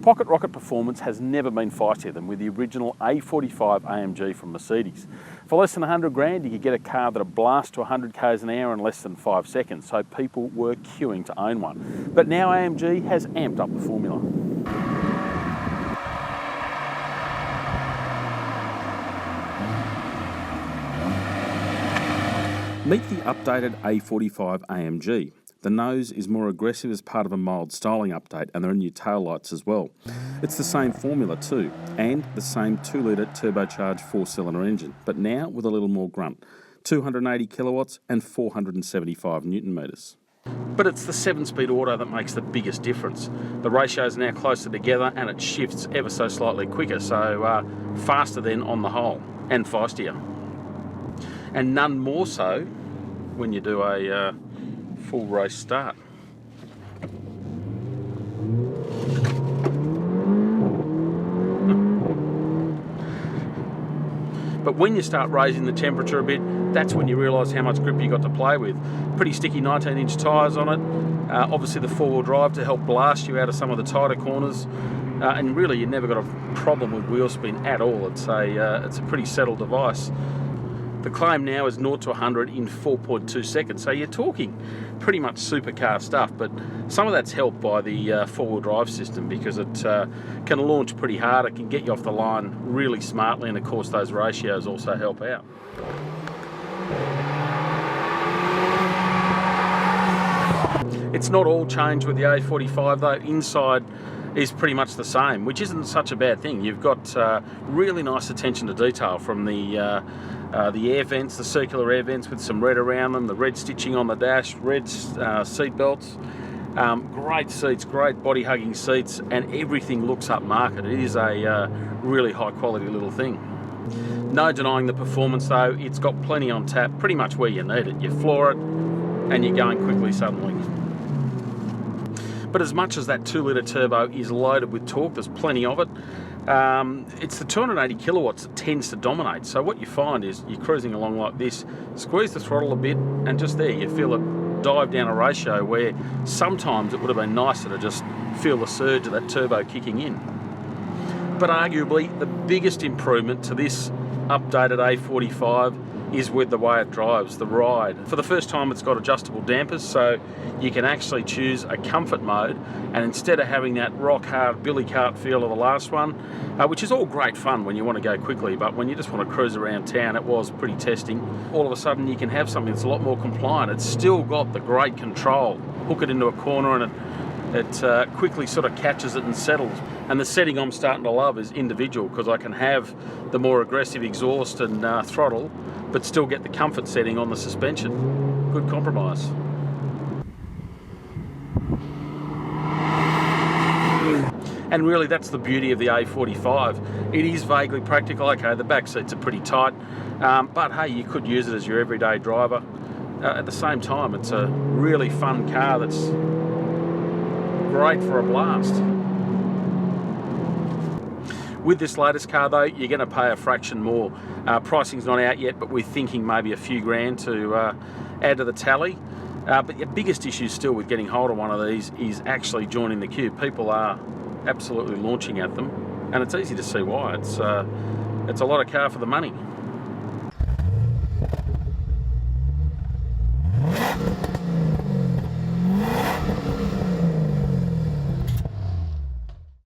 Pocket rocket performance has never been feistier than with the original A45 AMG from Mercedes. For less than 100 grand, you could get a car that'll blast to 100 k's an hour in less than 5 seconds, so people were queuing to own one. But now AMG has amped up the formula. Meet the updated A45 AMG. The nose is more aggressive as part of a mild styling update, and there are new taillights as well. It's the same formula too, and the same 2-litre turbocharged 4-cylinder engine, but now with a little more grunt. 280 kilowatts and 475 newton metres. But it's the 7-speed auto that makes the biggest difference. The ratios are now closer together and it shifts ever so slightly quicker, so faster then on the whole, and feistier. And none more so when you do a full race start. But when you start raising the temperature a bit, that's when you realise how much grip you got to play with. Pretty sticky 19-inch tyres on it, obviously the 4-wheel drive to help blast you out of some of the tighter corners, and really you never got a problem with wheel spin at all. It's a pretty settled device. The claim now is 0 to 100 in 4.2 seconds, so you're talking pretty much supercar stuff, but some of that's helped by the 4-wheel drive system because it can launch pretty hard, it can get you off the line really smartly, and of course those ratios also help out. It's not all changed with the A45 though. Inside is pretty much the same, which isn't such a bad thing. You've got really nice attention to detail from the air vents, the circular air vents with some red around them, the red stitching on the dash, red seat belts, great seats, great body hugging seats, and everything looks upmarket. It is a really high quality little thing. No denying the performance though, it's got plenty on tap, pretty much where you need it. You floor it and you're going quickly suddenly. But as much as that 2-litre turbo is loaded with torque, there's plenty of it. It's the 280 kilowatts that tends to dominate. So what you find is you're cruising along like this, squeeze the throttle a bit, and just there you feel it dive down a ratio where sometimes it would have been nicer to just feel the surge of that turbo kicking in. But arguably the biggest improvement to this updated A45 is with the way it drives, the ride. For the first time it's got adjustable dampers, so you can actually choose a comfort mode, and instead of having that rock hard billy cart feel of the last one, which is all great fun when you want to go quickly, but when you just want to cruise around town, it was pretty testing. All of a sudden you can have something that's a lot more compliant. It's still got the great control. Hook it into a corner and it quickly sort of catches it and settles. And the setting I'm starting to love is individual, because I can have the more aggressive exhaust and throttle, but still get the comfort setting on the suspension. Good compromise. And really that's the beauty of the A45. It is vaguely practical. Okay, the back seats are pretty tight, but hey, you could use it as your everyday driver. At the same time, it's a really fun car that's great for a blast. With this latest car though, you're going to pay a fraction more. Pricing's not out yet, but we're thinking maybe a few grand to add to the tally. But your biggest issue still with getting hold of one of these is actually joining the queue. People are absolutely launching at them, and it's easy to see why. It's a lot of car for the money.